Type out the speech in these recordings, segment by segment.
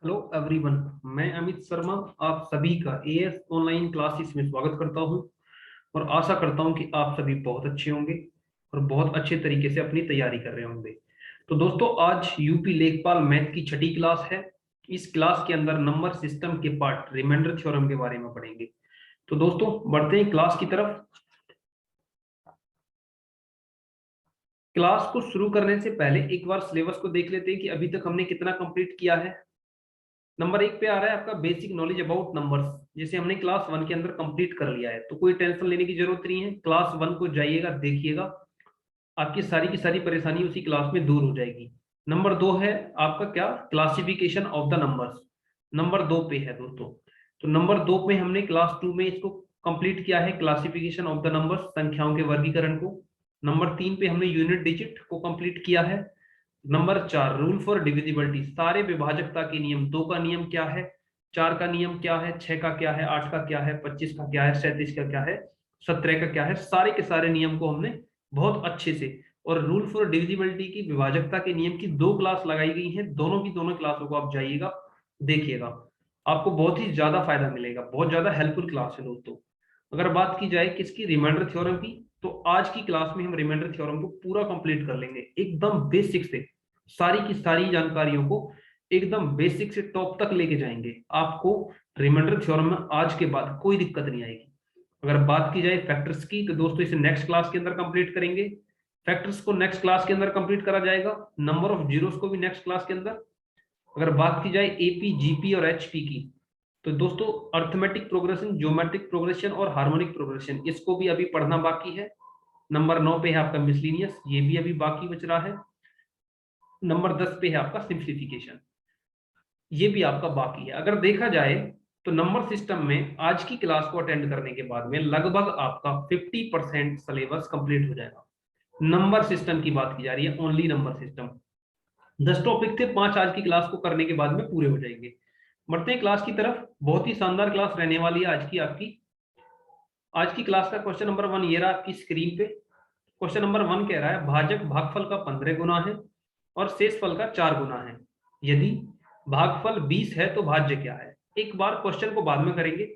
Hello everyone. मैं अमित शर्मा आप सभी का एएस ऑनलाइन क्लासेस में स्वागत करता हूं और आशा करता हूं कि आप सभी बहुत अच्छे होंगे और बहुत अच्छे तरीके से अपनी तैयारी कर रहे होंगे। तो दोस्तों, आज यूपी लेखपाल मैथ की छठी क्लास है। इस क्लास के अंदर नंबर सिस्टम के पार्ट रिमाइंडर थ्योरम के बारे में पढ़ेंगे। तो दोस्तों, बढ़ते हैं क्लास की तरफ। क्लास को शुरू करने से पहले एक बार सिलेबस को देख लेते हैं कि अभी तक हमने कितना कंप्लीट किया है। नंबर 1 पे आ रहा है आपका बेसिक नॉलेज अबाउट नंबर्स, जिसे हमने क्लास 1 के अंदर कंप्लीट कर लिया है, तो कोई टेंशन लेने की जरूरत नहीं है। क्लास 1 को जाइएगा, देखिएगा, आपकी सारी की सारी परेशानी उसी क्लास में दूर हो जाएगी। नंबर 2 है आपका क्या, classification of the numbers. Number 2 पे है दोस्तों। तो नंबर 2 पे हमने क्लास 2 में इसको कंप्लीट किया है, क्लासिफिकेशन ऑफ द नंबर्स, संख्याओं के वर्गीकरण को। नंबर 3 पे हमने यूनिट डिजिट को कंप्लीट किया है। नंबर 4 रूल फॉर डिविजिबिलिटी, सारे विभाजकता के नियम। 2 का नियम क्या है, 4 का नियम क्या है, 6 का क्या है, 8 का क्या है, 25 का क्या है, 37 का क्या है, 17 का क्या है, सारे के सारे नियम को हमने बहुत अच्छे से। और रूल फॉर डिविजिबिलिटी की, विभाजकता के नियम की 2 क्लास लगाई गई हैं, दोनों की दोनों क्लासों को आप जाइएगा, देखिएगा, आपको बहुत ही ज्यादा फायदा मिलेगा। बहुत ज्यादा हेल्पफुल क्लास है दोस्तों। अगर बात की जाए किसकी, रिमाइंडर थ्योरम की, तो आज की क्लास में हम रिमाइंडर थ्योरम को पूरा कंप्लीट कर लेंगे, एकदम बेसिक से सारी की सारी जानकारियों को एकदम बेसिक से टॉप तक लेके जाएंगे। आपको रिमाइंडर थ्योरम में आज के बाद कोई दिक्कत नहीं आएगी। अगर बात की जाए फैक्टर्स की, तो दोस्तों इसे नेक्स्ट क्लास के अंदर कंप्लीट करेंगे। फैक्टर्स को नेक्स्ट क्लास के अंदर कंप्लीट करा जाएगा। नंबर ऑफ जीरोस को भी नेक्स्ट क्लास के अंदर। अगर बात की जाए एपी, जीपी और एचपी की, तो दोस्तों अर्थमेटिक प्रोग्रेशन, ज्योमेट्रिक प्रोग्रेशन और हार्मोनिक प्रोग्रेशन, इसको भी अभी पढ़ना बाकी है। नंबर 9 पे है आपका मिसलिनियस, ये भी अभी बाकी बच रहा है। नंबर 10 पे है आपका सिंप्लीफिकेशन, ये भी आपका बाकी है। अगर देखा जाए तो नंबर सिस्टम में आज की क्लास को अटेंड करने के बाद में लगभग आपका 50% सिलेबस कंप्लीट हो जाएगा। नंबर सिस्टम की बात की जा रही है, ओनली नंबर सिस्टम। 10 टॉपिक थे, 5 आज की क्लास को करने के बाद में पूरे हो जाएंगे। बढ़ते हैं क्लास की तरफ। बहुत ही शानदार क्लास रहने वाली है आज की आपकी। आज की क्लास का क्वेश्चन नंबर 1 ये रहा आपकी स्क्रीन पे। क्वेश्चन नंबर 1 कह रहा है भाजक भागफल का 15 गुना है और शेषफल का 4 गुना है। यदि भागफल 20 है तो भाज्य क्या है। एक बार क्वेश्चन को बाद में करेंगे,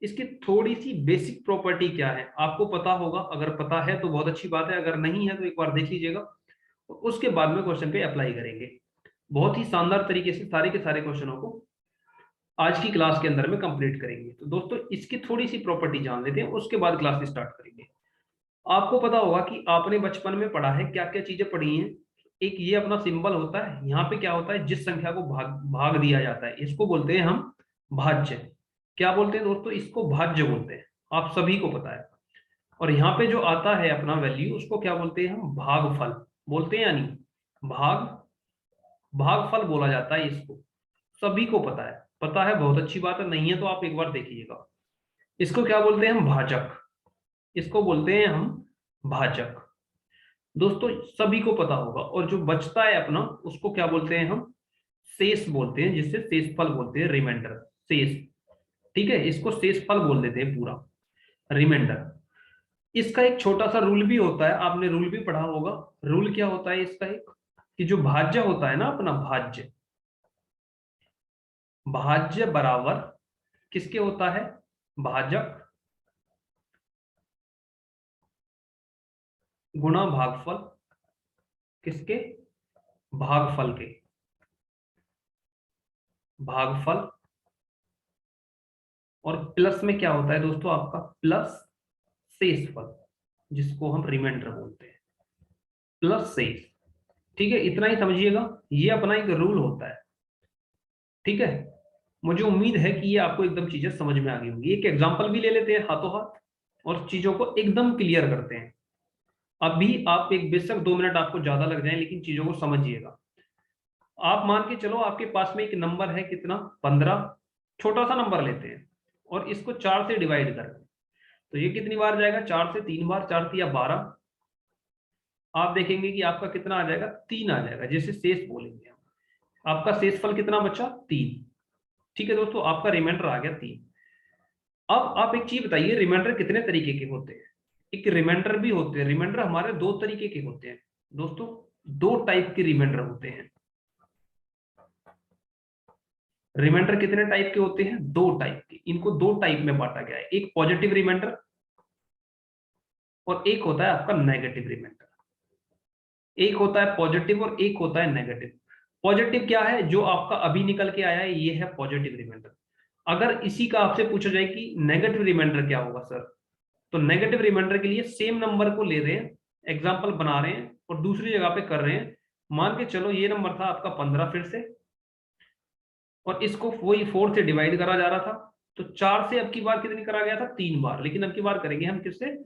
इसकी थोड़ी सी बेसिक प्रॉपर्टी क्या है आपको पता होगा। अगर पता है तो बहुत अच्छी बात है, अगर नहीं है तो एक बार देख लीजिएगा, तो उसके बाद में क्वेश्चन पे अप्लाई करेंगे। बहुत ही शानदार तरीके से सारे के सारे क्वेश्चनों को आज की क्लास के अंदर में कंप्लीट करेंगे। तो दोस्तों इसकी थोड़ी सी प्रॉपर्टी जान लेते हैं, उसके बाद क्लास स्टार्ट करेंगे। आपको पता होगा कि आपने बचपन में पढ़ा है, क्या क्या चीजें पढ़ी हैं। एक ये अपना सिंबल होता है, यहाँ पे क्या होता है, जिस संख्या को भाग भाग दिया जाता है इसको बोलते हैं हम भाज्य। क्या बोलते हैं दोस्तों, इसको भाज्य बोलते हैं, आप सभी को पता है। और यहाँ पे जो आता है अपना वैल्यू, उसको क्या बोलते हैं हम, भागफल बोलते हैं, यानी भाग भागफल बोला जाता है इसको। सभी को पता है, पता है बहुत अच्छी बात है, नहीं है तो आप एक बार देखिएगा। इसको क्या बोलते हैं हम, भाजक। इसको बोलते हैं हम भाजक। दोस्तों सभी को पता होगा। और जो बचता है अपना, उसको क्या बोलते हैं हम, शेष बोलते हैं, जिससे शेषफल बोलते हैं, रिमाइंडर, शेष। ठीक है, इसको शेषफल बोल देते हैं पूरा, रिमाइंडर। इसका एक छोटा सा रूल भी होता है, आपने रूल भी पढ़ा होगा। रूल क्या होता है इसका, एक कि जो भाज्य होता है ना अपना, भाज्य, भाज्य बराबर किसके होता है, भाजक गुणा भागफल, किसके, भागफल के, भागफल। और प्लस में क्या होता है दोस्तों आपका, प्लस शेषफल, जिसको हम रिमाइंडर बोलते हैं, प्लस शेष। ठीक है, इतना ही समझिएगा, ये अपना एक रूल होता है। ठीक है, मुझे उम्मीद है कि ये आपको एकदम चीजें समझ में आ गई होंगी। एक एग्जांपल भी ले लेते हैं हाथों हाथ और चीजों को एकदम क्लियर करते हैं। अभी आप एक बेशक 2 मिनट आपको ज्यादा लग जाए, लेकिन चीजों को समझिएगा। आप मान के चलो आपके पास में एक नंबर है, कितना, 15। छोटा सा नंबर लेते हैं और इसको 4 से डिवाइड करें, तो ये कितनी बार जाएगा, 4 से 3 बार, 4 या 12। आप देखेंगे कि आपका कितना आ जाएगा, 3 आ जाएगा, जैसे शेष बोलेंगे हम। आपका शेषफल कितना बचा, 3। ठीक है दोस्तों, आपका रिमाइंडर आ गया 3। अब आप एक चीज बताइए, रिमाइंडर कितने तरीके के होते हैं। एक रिमाइंडर भी होते हैं, रिमाइंडर हमारे 2 तरीके के होते हैं दोस्तों। 2 टाइप के रिमाइंडर होते हैं। रिमाइंडर कितने टाइप के होते हैं? 2 टाइप के। इनको 2 टाइप में बांटा गया है, एक पॉजिटिव रिमाइंडर और एक होता है आपका नेगेटिव रिमाइंडर। एक होता है पॉजिटिव और एक होता है नेगेटिव। पॉजिटिव क्या है? जो आपका अभी निकल के आया है, ये है पॉजिटिव रिमाइंडर। अगर इसी का आपसे पूछा जाए कि नेगेटिव रिमाइंडर क्या होगा सर, तो नेगेटिव रिमाइंडर के लिए सेम नंबर को ले रहे हैं, एग्जांपल बना रहे हैं और दूसरी जगह पे कर रहे हैं। मान के चलो ये नंबर था आपका 15 फिर से, और इसको वही 4 से डिवाइड करा जा रहा था, तो 4 से अब की बार कितनी करा गया था? 3 बार। लेकिन अब की बार करेंगे हम किससे?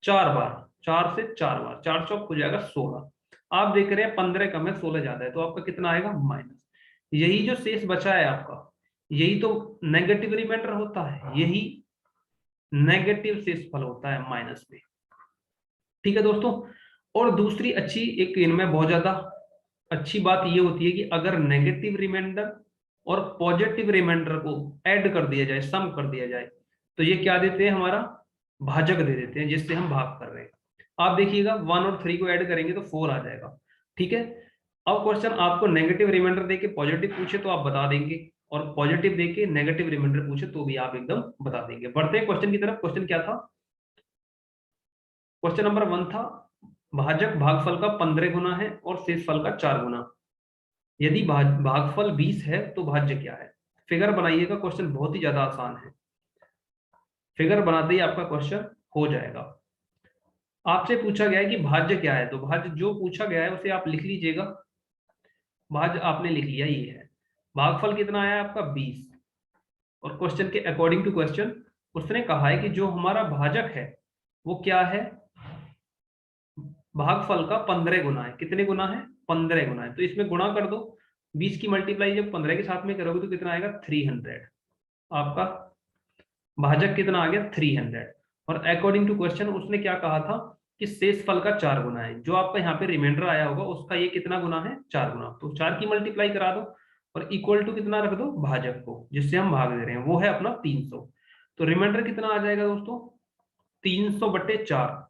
4 बार। 4 से 4 बार, 4 चौक हो जाएगा 16। आप देख रहे हैं 15 कम है 16 ज्यादा है, तो आपका कितना आएगा? माइनस। यही जो शेष बचा है आपका, यही तो नेगेटिव रिमाइंडर होता है, यही नेगेटिव शेषफल होता है माइनस में। ठीक है दोस्तों। और दूसरी अच्छी एक इनमें बहुत ज्यादा अच्छी बात ये होती है कि अगर नेगेटिव रिमाइंडर और पॉजिटिव रिमाइंडर को ऐड कर दिया जाए, सम कर दिया जाए, तो ये क्या देते हैं? हमारा भाजक दे देते हैं, जिससे हम भाग कर रहे हैं। आप देखिएगा 1 और 3 को ऐड करेंगे तो 4 आ जाएगा। ठीक है। अब क्वेश्चन आपको नेगेटिव रिमाइंडर देके पॉजिटिव पूछे तो आप बता देंगे, और पॉजिटिव देके नेगेटिव रिमाइंडर पूछे तो भी आप एकदम बता देंगे। बढ़ते हैं क्वेश्चन की तरफ। क्वेश्चन क्या था? क्वेश्चन नंबर 1 था, भाजक भागफल का 15 गुना है और शेषफल का 4 गुना। यदि भागफल 20 है तो भाज्य क्या है? फिगर बनाइएगा। क्वेश्चन बहुत ही ज्यादा आसान है, फिगर बनाते ही आपका क्वेश्चन हो जाएगा। आपसे पूछा गया है कि भाज्य क्या है, तो भाज्य जो पूछा गया है उसे आप लिख लीजिएगा। भाज्य आपने लिख लिया, ये है। भागफल कितना आया आपका? 20। और क्वेश्चन के अकॉर्डिंग टू क्वेश्चन उसने कहा है कि जो हमारा भाजक है वो क्या है? भागफल का 15 गुना है। कितने गुना है? 15 गुना है। तो इसमें गुणा कर दो, 20 की मल्टीप्लाई जब 15 के साथ में करोगे तो कितना आएगा? 300। आपका भाजक कितना आ गया? 300। और अकॉर्डिंग टू क्वेश्चन उसने क्या कहा था कि शेषफल का 4 गुना है। जो आपका यहाँ पे रिमाइंडर आया होगा उसका ये कितना गुना है? 4 गुना। तो 4 की मल्टीप्लाई करा दो और इक्वल टू कितना रख दो? भाजक को, जिससे हम भाग दे रहे हैं, वो है अपना 300। तो रिमाइंडर कितना आ जाएगा दोस्तों? 300/4।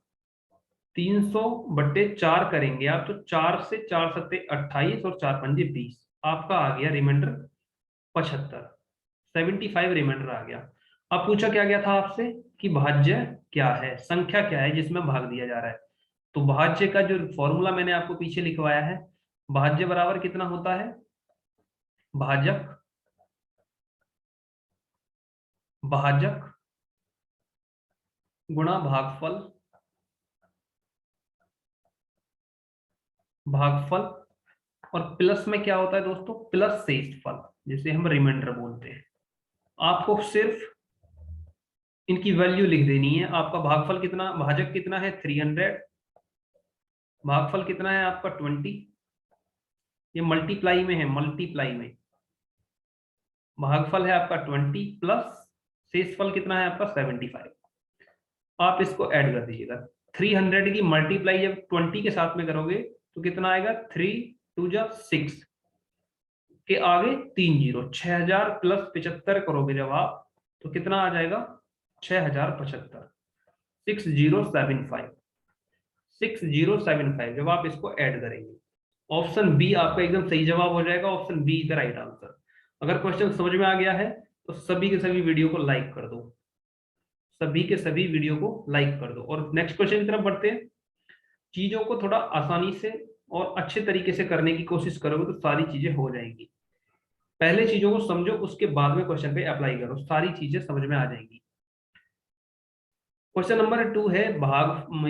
300/4 करेंगे आप तो 4 से 4 सत्ते 28 और 4 पंजे 20। आपका आ गया रिमाइंडर 75। 75 रिमाइंडर आ गया। अब पूछा क्या गया था आपसे कि भाज्य क्या है, संख्या क्या है जिसमें भाग दिया जा रहा है। तो भाज्य का जो फॉर्मूला मैंने आपको पीछे लिखवाया है, भाज्य बराबर कितना होता है? भाजक भाजक गुणा भागफल, भागफल और प्लस में क्या होता है दोस्तों? प्लस शेषफल, जिसे हम रिमाइंडर बोलते हैं। आपको सिर्फ इनकी वैल्यू लिख देनी है। आपका भागफल कितना, भाजक कितना है? 300। भागफल कितना है आपका? 20। ये मल्टीप्लाई में है, मल्टीप्लाई में। भागफल है आपका 20 प्लस शेषफल कितना है आपका? 75। आप इसको ऐड कर दीजिएगा। 300 की मल्टीप्लाई जब 20 के साथ में करोगे तो कितना आएगा? 3 2 जा 6 के आगे 3 जीरो, 6000 प्लस 75 करोगे जब आप, तो कितना आ जाएगा? 6075। 6075। 6075 जब आप इसको ऐड करेंगे, ऑप्शन बी आपका एकदम सही जवाब हो जाएगा। Option B is the right answer. अगर क्वेश्चन समझ में आ गया है तो सभी के सभी वीडियो को लाइक कर दो, सभी के सभी वीडियो को लाइक कर दो। और नेक्स्ट क्वेश्चन की तरफ बढ़ते हैं। चीजों को थोड़ा आसानी से और अच्छे तरीके से करने की कोशिश करोगे तो सारी चीजें हो जाएंगी। पहले चीजों को समझो, उसके बाद में क्वेश्चन पे अप्लाई करो, सारी चीजें समझ में आ जाएंगी। क्वेश्चन नंबर 2 है,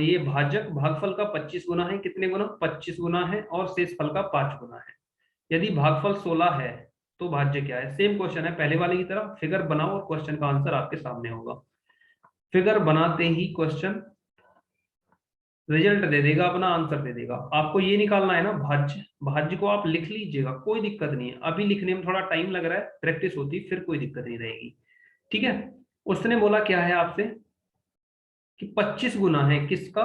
ये भाजक भागफल का 25 गुना है। कितने गुना? 25 गुना है। और शेषफल का 5 गुना है। यदि भागफल 16 है तो भाज्य क्या है? सेम क्वेश्चन है पहले वाले की तरह। फिगर बनाओ और क्वेश्चन का आंसर आपके सामने होगा। फिगर बनाते ही क्वेश्चन रिजल्ट दे देगा, अपना आंसर दे देगा। आपको ये निकालना है ना भाज्य। भाज्य को आप लिख लीजिएगा, कोई दिक्कत नहीं है। अभी लिखने में थोड़ा टाइम लग रहा है, प्रैक्टिस होती फिर कोई दिक्कत नहीं रहेगी। ठीक है। उसने बोला क्या है आपसे कि 25 गुना है किसका?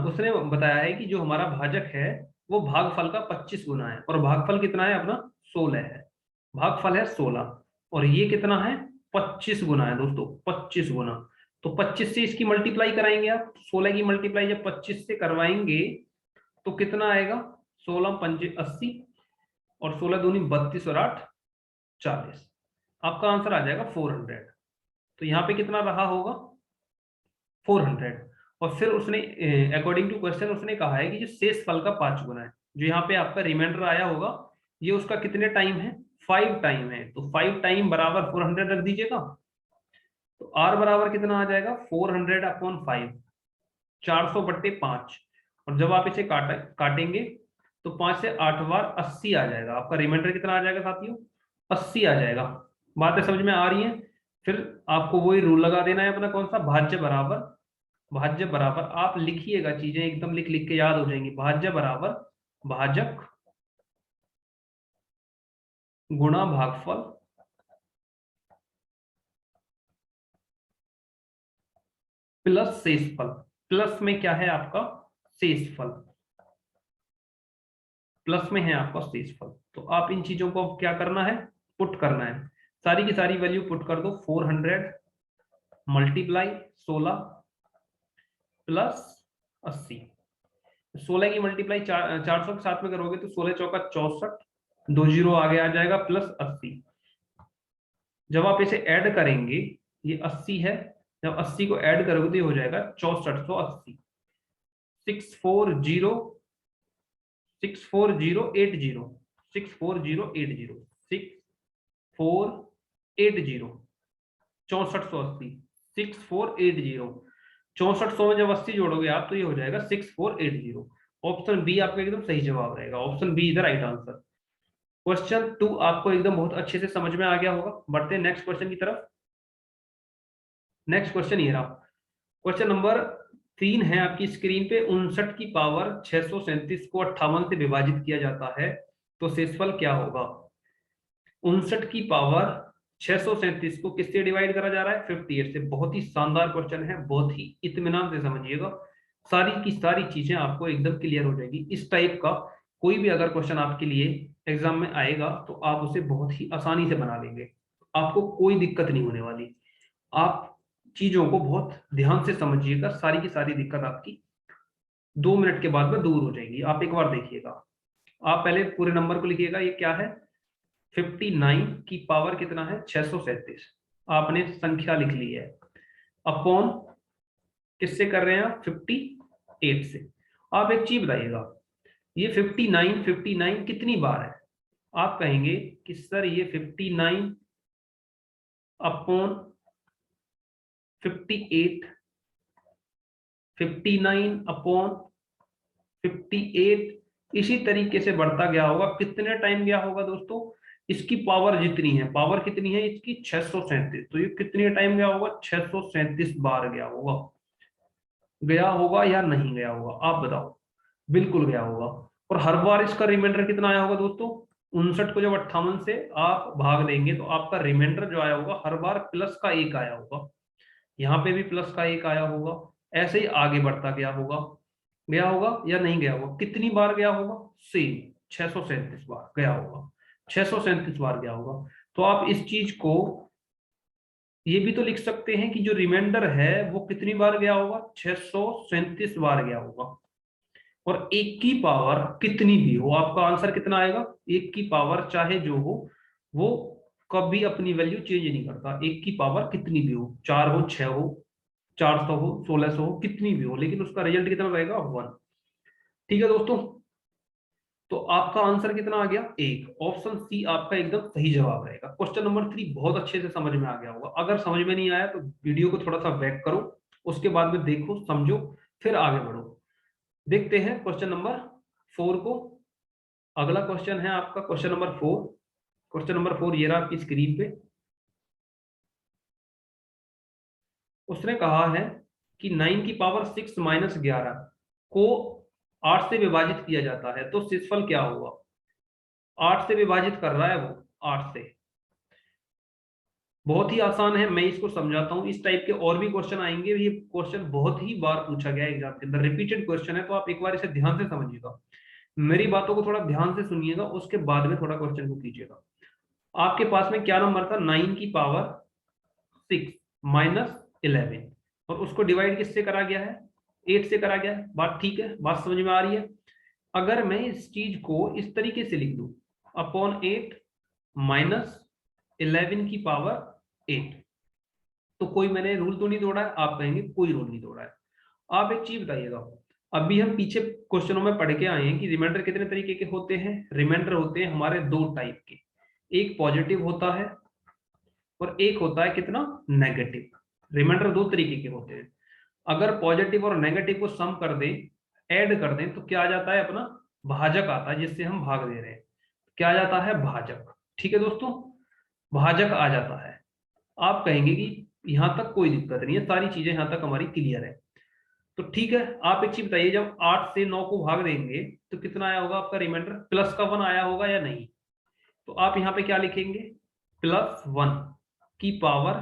उसने बताया है कि जो हमारा भाजक है वो भागफल का 25 गुना है, और भागफल कितना है अपना? 16 है। भागफल है 16 और ये कितना है? 25 गुना है दोस्तों, 25 गुना। तो 25 से इसकी मल्टीप्लाई कराएंगे आप। 16 की मल्टीप्लाई जब 25 से करवाएंगे तो कितना आएगा? 16 पंजे 80 और 16 दूनी 32 और 8 40। आपका आंसर आ जाएगा 400। तो यहाँ पे कितना रहा होगा 400। और फिर उसने अकॉर्डिंग टू क्वेश्चन उसने कहा है कि जो शेष फल का 5 गुना है, जो यहाँ पे आपका रिमाइंडर आया होगा ये उसका कितने टाइम है 5 टाइम है, तो 5 टाइम बराबर 400 रख दीजिएगा। तो r बराबर कितना आ जाएगा 400 अपॉन 5, 400/5। और जब आप इसे काटेंगे तो 5 से 8 बार 80 आ जाएगा। आपका रिमाइंडर कितना आ जाएगा साथियों 80 आ जाएगा। बातें समझ में आ रही है। फिर आपको वही रूल लगा देना है अपना, कौन सा, भाज्य बराबर, भाज्य बराबर आप लिखिएगा, चीजें एकदम लिख लिख के याद हो जाएंगी। भाज्य बराबर भाजक गुणा भागफल प्लस शेषफल। प्लस में क्या है आपका शेषफल, प्लस में है आपका शेषफल। तो आप इन चीजों को क्या करना है पुट करना है, सारी की सारी वैल्यू पुट कर दो। 400 मल्टीप्लाई 16 प्लस 80। 16 की मल्टीप्लाई 400 के साथ में करोगे तो 16 चौका 64, 2 जीरो आगे आ जाएगा प्लस 80। जब आप इसे ऐड करेंगे ये 80 है, जब 80 को ऐड करोगे तो ये हो जाएगा 6480। 640 64080 64080 6480 6480 6480। 6400 में जब 80 जोड़ोगे आप तो ये हो जाएगा 6480। ऑप्शन बी आपका एकदम सही जवाब रहेगा। Option B is the right answer. Question 2 आपको एकदम बहुत अच्छे से समझ में आ गया होगा। बढ़ते हैं नेक्स्ट क्वेश्चन की तरफ। नेक्स्ट क्वेश्चन ये रहा, क्वेश्चन नंबर 3 है आपकी स्क्रीन पे। 59 की पावर 637 को 58 से विभाजित किया जाता है तो शेषफल क्या होगा। 59 की पावर 637 को किससे डिवाइड करा जा रहा है 58 से। बहुत ही शानदार क्वेश्चन है, बहुत ही इत्मीनान से समझिएगा, सारी की सारी चीजें आपको एकदम क्लियर हो जाएगी। इस टाइप का कोई भी अगर क्वेश्चन आपके लिए एग्जाम में आएगा तो आप उसे बहुत ही आसानी से बना लेंगे, आपको कोई दिक्कत नहीं होने वाली। आप चीजों को बहुत ध्यान से समझिएगा, सारी की सारी दिक्कत आपकी 2 मिनट के बाद में दूर हो जाएगी। आप एक बार देखिएगा, आप पहले पूरे नंबर को लिखिएगा। ये क्या है 59 की पावर कितना है 637, आपने संख्या लिख ली है, अपॉन किससे कर रहे हैं आप 58 से। आप एक चीज बताइएगा, ये 59 कितनी बार है। आप कहेंगे कि सर ये 59 अपॉन 58, 59 अपॉन 58 इसी तरीके से बढ़ता गया होगा। कितने टाइम गया होगा दोस्तों, इसकी पावर जितनी है, पावर कितनी है इसकी 637, तो ये कितने टाइम गया होगा 637 बार गया होगा। गया होगा या नहीं गया होगा आप बताओ। बिल्कुल गया होगा। और हर बार इसका रिमाइंडर कितना आया होगा दोस्तों 59 को जब 58 से आप भाग देंगे तो आपका रिमाइंडर जो आया होगा हर बार प्लस का 1 आया होगा। यहाँ पे भी प्लस का 1 आया होगा, ऐसे ही आगे बढ़ता गया होगा या नहीं गया होगा। कितनी बार गया होगा सेम 637 बार गया होगा, 637 बार गया होगा। तो आप इस चीज को ये भी तो लिख सकते हैं कि जो रिमाइंडर है वो कितनी बार गया होगा 637 बार गया होगा। और 1 की पावर कितनी भी हो, आपका आंसर कितना आएगा 1 की पावर चाहे जो हो वो कभी अपनी वैल्यू चेंज नहीं करता। 1 की पावर कितनी भी हो, 4 हो 6 हो 400 हो 1600 हो कितनी भी हो, लेकिन उसका रिजल्ट कितना रहेगा 1। ठीक है दोस्तों, तो आपका आंसर कितना आ गया 1। ऑप्शन सी आपका एकदम सही जवाब रहेगा। क्वेश्चन नंबर 3 बहुत अच्छे से समझ में आ गया होगा। अगर समझ में नहीं आया तो वीडियो को थोड़ा सा बैक करो, उसके बाद में देखो समझो फिर आगे बढ़ो। देखते हैं क्वेश्चन नंबर 4 को। अगला क्वेश्चन है आपका क्वेश्चन नंबर 4। क्वेश्चन नंबर 4 ये रहा आपकी स्क्रीन पे। उसने कहा है कि 9 की पावर 6 माइनस 11 को 8 से विभाजित किया जाता है तो शेषफल क्या होगा। 8 से विभाजित कर रहा है वो 8 से। बहुत ही आसान है, मैं इसको समझाता हूँ। इस टाइप के और भी क्वेश्चन आएंगे, ये क्वेश्चन बहुत ही बार पूछा गया है एग्जाम के अंदर, रिपीटेड क्वेश्चन है, तो आप एक बार इसे ध्यान से समझिएगा, मेरी बातों को थोड़ा ध्यान से सुनिएगा, उसके बाद में थोड़ा क्वेश्चन को कीजिएगा। आपके पास में क्या नंबर था 9 की पावर 6 माइनस 11 और उसको डिवाइड किससे करा गया है 8 से करा गया है। बात ठीक है, बात समझ में आ रही है। अगर मैं इस चीज को इस तरीके से लिख दूं अपॉन 8 माइनस 11 की पावर 8। तो कोई मैंने रूल तो नहीं तोड़ा है, आप कहेंगे कोई रूल नहीं तोड़ा है। आप एक चीज बताइएगा, अभी हम पीछे क्वेश्चनों में पढ़ के आए हैं कि रिमाइंडर कितने तरीके के होते हैं। रिमाइंडर होते हैं हमारे दो टाइप के, एक पॉजिटिव होता है और एक होता है कितना, नेगेटिव। रिमाइंडर दो तरीके के होते हैं। अगर पॉजिटिव और नेगेटिव को सम कर दें, ऐड कर दें, तो क्या आ जाता है अपना, भाजक आता है, जिससे हम भाग दे रहे हैं। क्या आ जाता है, भाजक। ठीक है दोस्तों, भाजक आ जाता है। आप कहेंगे कि यहां तक कोई दिक्कत नहीं है, सारी चीजें यहां तक हमारी क्लियर है। तो ठीक है, आप एक चीज बताइए, जब 8 से 9 को भाग देंगे तो कितना आया होगा आपका रिमाइंडर, प्लस का 1 आया होगा या नहीं। तो आप यहाँ पे क्या लिखेंगे, +1 की पावर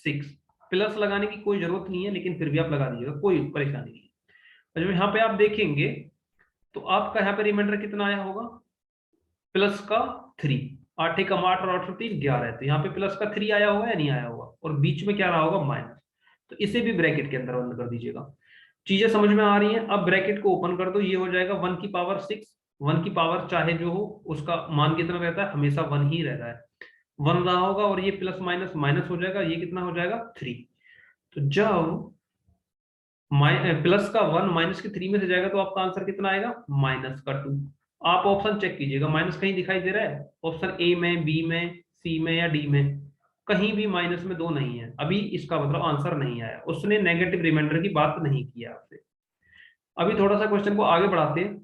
6। प्लस लगाने की कोई जरूरत नहीं है, लेकिन फिर भी आप लगा दीजिएगा, कोई परेशानी नहीं है। जब यहाँ पे आप देखेंगे तो आपका यहाँ पे रिमाइंडर कितना आया होगा, प्लस का 3। 8 एकम 8 और 8 और 3 11 है, तो यहाँ पे प्लस का 3 आया होगा या नहीं आया होगा, और बीच में क्या रहा होगा, माइनस। तो इसे भी ब्रैकेट के अंदर बंद कर दीजिएगा। चीजें समझ में आ रही हैं। अब ब्रैकेट को ओपन कर दो, ये हो जाएगा 1 की पावर 6। 1 की पावर चाहे जो हो, उसका मान कितना रहता है, हमेशा 1 ही रहता है, 1 रहा होगा, और ये प्लस माइनस माइनस हो जाएगा, ये कितना हो जाएगा, 3। तो जब प्लस का 1 माइनस के 3 में से जाएगा तो आपका आंसर कितना आएगा, -2। आप ऑप्शन चेक कीजिएगा, माइनस कहीं दिखाई दे रहा है, ऑप्शन ए में, बी में, सी में या डी में, कहीं भी माइनस में 2 नहीं है। अभी इसका मतलब आंसर नहीं आया, उसने नेगेटिव रिमाइंडर की बात नहीं किया आपसे। अभी थोड़ा सा क्वेश्चन को आगे बढ़ाते हैं।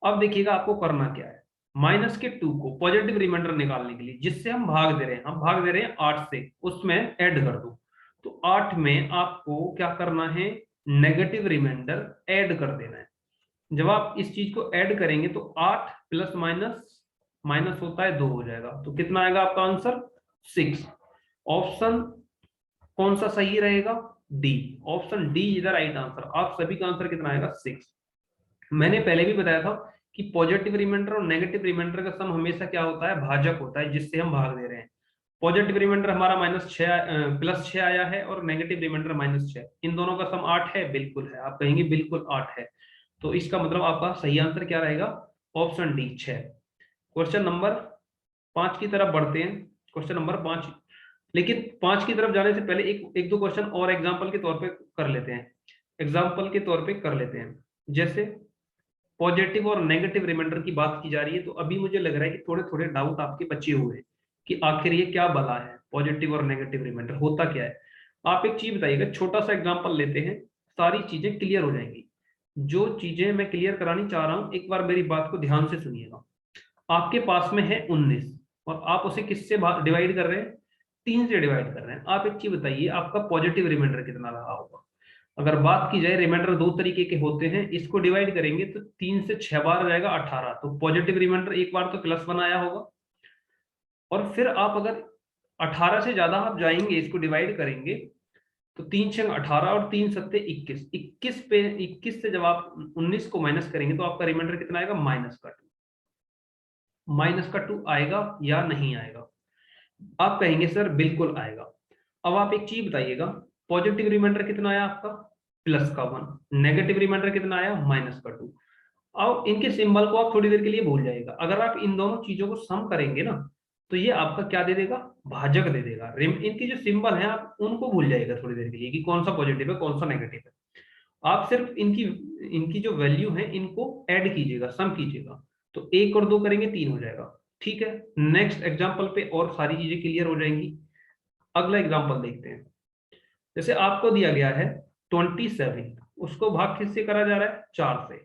अब देखिएगा आपको करना क्या है, -2 को पॉजिटिव रिमाइंडर निकालने के लिए, जिससे हम भाग दे रहे हैं, हम भाग दे रहे हैं 8 से, उसमें ऐड कर दो। तो 8 में आपको क्या करना है, नेगेटिव रिमाइंडर ऐड कर देना है। जब आप इस चीज को ऐड करेंगे तो 8 प्लस माइनस माइनस होता है 2 हो जाएगा, तो कितना आएगा आपका आंसर, 6। ऑप्शन कौन सा सही रहेगा, D. Option D is the right answer. आप सभी का आंसर कितना आएगा, 6। मैंने पहले भी बताया था कि पॉजिटिव रिमाइंडर और नेगेटिव रिमाइंडर का सम हमेशा क्या होता है, भाजक होता है, जिससे हम भाग दे रहे हैं। पॉजिटिव रिमाइंडर हमारा +6 आया है, और नेगेटिव रिमाइंडर -6, इन दोनों का सम 8 है, बिल्कुल है। आप कहेंगे बिल्कुल 8 है, तो इसका मतलब आपका सही आंसर क्या रहेगा, ऑप्शन डी 6। क्वेश्चन नंबर 5 की तरफ बढ़ते हैं। क्वेश्चन नंबर 5, लेकिन 5 की तरफ जाने से पहले एक दो क्वेश्चन और एग्जाम्पल के तौर पे कर लेते हैं। एग्जाम्पल के तौर पे कर लेते हैं, जैसे पॉजिटिव और नेगेटिव रिमाइंडर की बात की जा रही है, तो अभी मुझे लग रहा है कि थोड़े थोड़े डाउट आपके बचे हुए हैं कि आखिर ये क्या बला है, पॉजिटिव और नेगेटिव रिमाइंडर होता क्या है। आप एक चीज बताइएगा, छोटा सा एग्जांपल लेते हैं, सारी चीजें क्लियर हो जाएंगी। जो चीजें मैं क्लियर करानी चाह रहा हूं, एक बार मेरी बात को ध्यान से सुनिएगा। आपके पास में है 19, और आप उसे किससे डिवाइड कर रहे हैं, 3 से डिवाइड कर रहे हैं। आप एक चीज बताइए, आपका पॉजिटिव रिमाइंडर कितना रहा होगा। अगर बात की जाए, रिमाइंडर दो तरीके के होते हैं, इसको डिवाइड करेंगे तो 3 से 6 बार जाएगा 18, तो पॉजिटिव रिमाइंडर एक बार तो +1 आया होगा। और फिर आप अगर 18 से ज्यादा आप जाएंगे, इसको डिवाइड करेंगे, तो 3 6 18 और 3 7 21, 21 पे 21 से जब आप 19 को माइनस करेंगे तो आपका रिमाइंडर कितना आएगा, -2 आएगा या नहीं आएगा। आप कहेंगे सर बिल्कुल आएगा। अब आप एक चीज बताइएगा, पॉजिटिव रिमाइंडर कितना आया आपका, +1, नेगेटिव रिमाइंडर कितना आया, -2। अब इनके सिंबल को आप थोड़ी देर के लिए भूल जाएगा। अगर आप इन दोनों चीजों को सम करेंगे ना, तो ये आपका क्या दे देगा, भाजक दे देगा। इनकी जो सिंबल है आप उनको भूल जाएगा थोड़ी देर के लिए, कि कौन सा पॉजिटिव है कौन सा नेगेटिव है। आप सिर्फ इनकी इनकी जो वैल्यू है इनको ऐड कीजिएगा, सम कीजिएगा, तो 1 और 2 करेंगे 3 हो जाएगा। ठीक है, नेक्स्ट एग्जाम्पल पे और सारी चीजें क्लियर हो जाएंगी। अगला एग्जाम्पल देखते हैं। जैसे आपको दिया गया है 27, उसको भाग किससे करा जा रहा है, 4 से।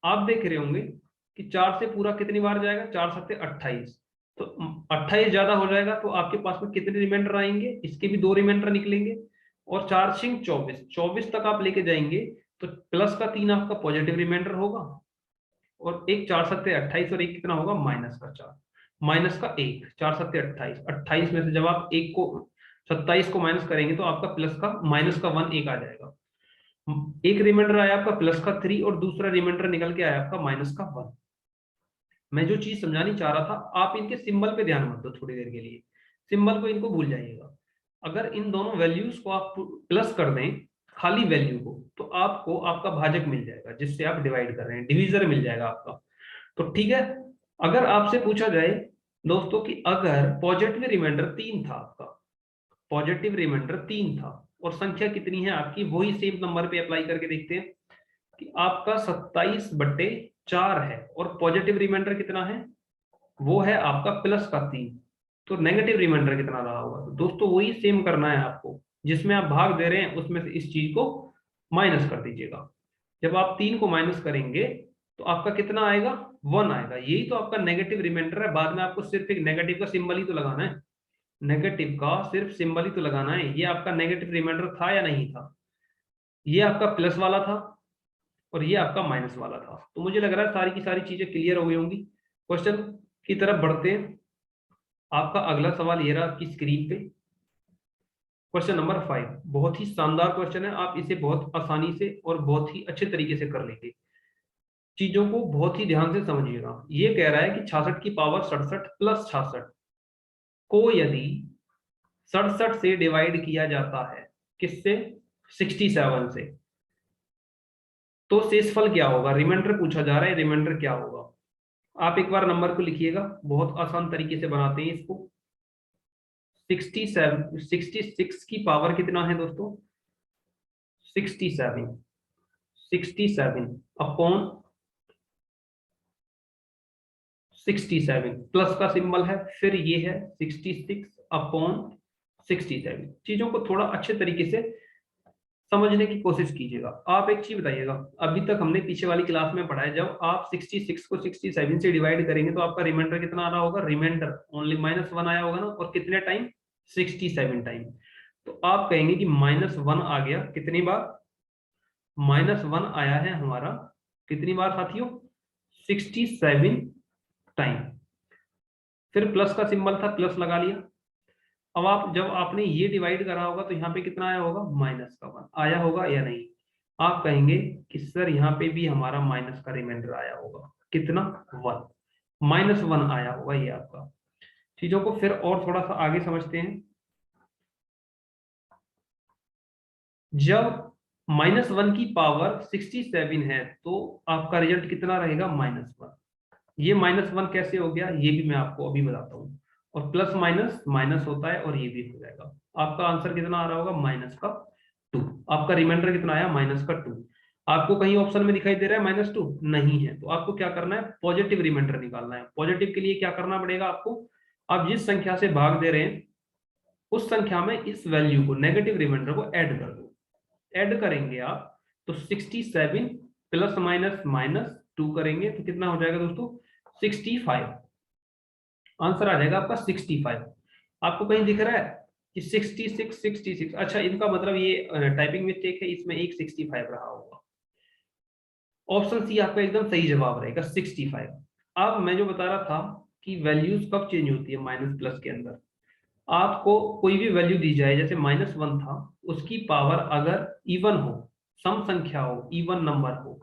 आप देख रहे होंगे कि 4 से पूरा कितनी बार जाएगा, 4 7 28, तो 28 ज्यादा हो जाएगा, तो आपके पास में कितने रिमाइंडर आएंगे, इसके भी 2 रिमाइंडर निकलेंगे, और 4 6 24, 24 तक आप लेके जाएंगे, तो प्लस का 3 आपका पॉजिटिव रिमाइंडर होगा, और एक 4 7 28, और एक कितना होगा, -4, -1, 4 7 28, 28 में से जब आप 1 को 27 को माइनस करेंगे तो आपका -1 एक आ जाएगा। एक रिमाइंडर आया आपका +3, और दूसरा रिमाइंडर निकल के आया आपका -1। मैं जो चीज समझानी चाह रहा था, आप इनके सिंबल पे ध्यान मत दो थोड़ी देर के लिए, सिंबल को इनको भूल जाइएगा। अगर इन दोनों वैल्यूज को आप प्लस कर दें, खाली वैल्यू को, तो आपको आपका भाजक मिल जाएगा, जिससे आप डिवाइड कर रहे हैं, डिविजर मिल जाएगा आपका। तो ठीक है, अगर आपसे पूछा जाए दोस्तों कि अगर पॉजिटिव रिमाइंडर 3 था, आपका पॉजिटिव रिमाइंडर 3 था और संख्या कितनी है आपकी, वही सेम नंबर पे अप्लाई करके देखते हैं कि आपका 27/4 है और पॉजिटिव रिमाइंडर कितना है, वो है आपका +3। तो नेगेटिव रिमाइंडर कितना रहा होगा। तो दोस्तों वही सेम करना है आपको, जिसमें आप भाग दे रहे हैं उसमें से इस चीज को माइनस कर दीजिएगा। जब आप 3 को माइनस करेंगे तो आपका कितना आएगा, 1 आएगा। यही तो आपका नेगेटिव रिमाइंडर है। बाद में आपको सिर्फ एक नेगेटिव का सिंबल ही तो लगाना है, नेगेटिव का सिर्फ सिंबल ही तो लगाना है। ये आपका नेगेटिव रिमाइंडर था या नहीं था, ये आपका प्लस वाला था और ये आपका माइनस वाला था। तो मुझे लग रहा है सारी की सारी चीजें क्लियर हो गई होंगी। क्वेश्चन की तरफ बढ़ते हैं। आपका अगला सवाल ये रहा आपकी स्क्रीन पे, क्वेश्चन नंबर 5। बहुत ही शानदार क्वेश्चन है, आप इसे बहुत आसानी से और बहुत ही अच्छे तरीके से कर लेंगे। चीजों को बहुत ही ध्यान से समझिएगा। ये कह रहा है कि 66 की पावर 67 + 66 को यदि 67 से डिवाइड किया जाता है, किससे, 67 से, तो शेषफल क्या होगा। रिमाइंडर पूछा जा रहा है, रिमाइंडर क्या होगा। आप एक बार नंबर को लिखिएगा, बहुत आसान तरीके से बनाते हैं इसको। 66 की पावर कितना है दोस्तों, 67, 67 अपॉन 67, प्लस का सिंबल है, फिर ये है 66 अपॉन 67। चीजों को थोड़ा अच्छे तरीके से समझने की कोशिश कीजिएगा। आप एक चीज बताइएगा, अभी तक हमने पीछे वाली क्लास में पढ़ा है, जब आप 66 को 67 से डिवाइड करेंगे तो आपका रिमाइंडर कितना आ रहा होगा, रिमाइंडर ओनली -1 आया होगा ना, और कितने टाइम, 67 टाइम। तो आप कहेंगे कि -1 आ गया कितनी बार, -1 आया है हमारा कितनी बार साथियों, 67 टाइम। फिर प्लस का सिंबल था, प्लस लगा लिया। अब आप जब आपने ये डिवाइड करा होगा तो यहाँ पे कितना आया होगा, -1 आया होगा या नहीं। आप कहेंगे कि सर यहाँ पे भी हमारा माइनस का रिमाइंडर आया होगा, कितना, 1, -1 आया होगा ये आपका। चीजों को फिर और थोड़ा सा आगे समझते हैं। जब -1 की पावर 67 है तो आपका रिजल्ट कितना रहेगा, -1। ये -1 कैसे हो गया, ये भी मैं आपको अभी बताता हूँ। और प्लस माइनस माइनस होता है और ये भी हो जाएगा। आपका आंसर कितना आ रहा होगा, -2। आपका रिमाइंडर कितना आया, -2। आपको कहीं ऑप्शन में दिखाई दे रहा है -2, नहीं है। तो आपको क्या करना है, पॉजिटिव रिमाइंडर निकालना है। पॉजिटिव के लिए क्या करना पड़ेगा आपको, आप जिस संख्या से भाग दे रहे हैं उस संख्या में इस वैल्यू को, नेगेटिव रिमाइंडर को ऐड कर दो। ऐड करेंगे आप तो 67 ±-2 करेंगे तो कितना हो जाएगा दोस्तों, 65। आंसर आ जाएगा आपका 65। आपको कहीं दिख रहा है कि 66, अच्छा इनका मतलब ये टाइपिंग मिस्टेक है, इसमें एक 65 रहा होगा। ऑप्शन सी आपका एकदम सही जवाब रहेगा, 65। अब मैं जो बता रहा था कि वैल्यूज कब चेंज होती है माइनस प्लस के अंदर। आपको कोई भी वैल्यू दी जाए, जैसे -1 था, उसकी पावर अगर इवन हो, सम संख्या हो, इवन नंबर हो,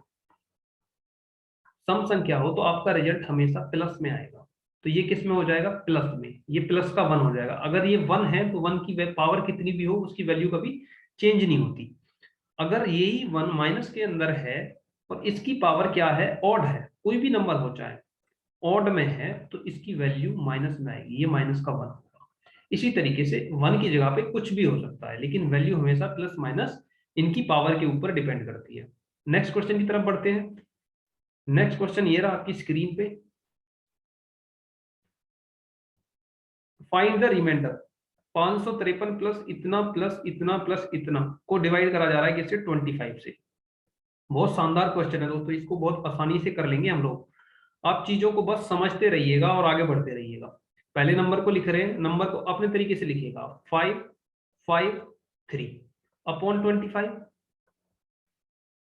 सम संख्या हो, तो आपका रिजल्ट हमेशा प्लस में आएगा। तो ये किस में हो जाएगा, प्लस में। ये प्लस का 1 हो जाएगा। अगर ये 1 है तो 1 की पावर कितनी भी हो उसकी वैल्यू कभी चेंज नहीं होती। अगर यही 1 माइनस के अंदर है और इसकी पावर क्या है, ऑड है, कोई भी नंबर हो चाहे ऑड में है, तो इसकी वैल्यू माइनस में आएगी, ये -1 होगा। इसी तरीके से 1 की जगह पे कुछ भी हो सकता है, लेकिन वैल्यू हमेशा प्लस माइनस इनकी पावर के ऊपर डिपेंड करती है। नेक्स्ट क्वेश्चन की तरफ बढ़ते हैं। नेक्स्ट क्वेश्चन ये रहा आपकी स्क्रीन पे, फाइंड द रिमाइंडर। 553 प्लस इतना प्लस इतना प्लस इतना को डिवाइड करा जा रहा है किससे, 25 से। बहुत शानदार क्वेश्चन है दोस्तों, इसको बहुत आसानी से कर लेंगे हम लोग। आप चीजों को बस समझते रहिएगा और आगे बढ़ते रहिएगा। पहले नंबर को लिख रहे हैं, नंबर को अपने तरीके से लिखिएगा, 553 अपॉन 25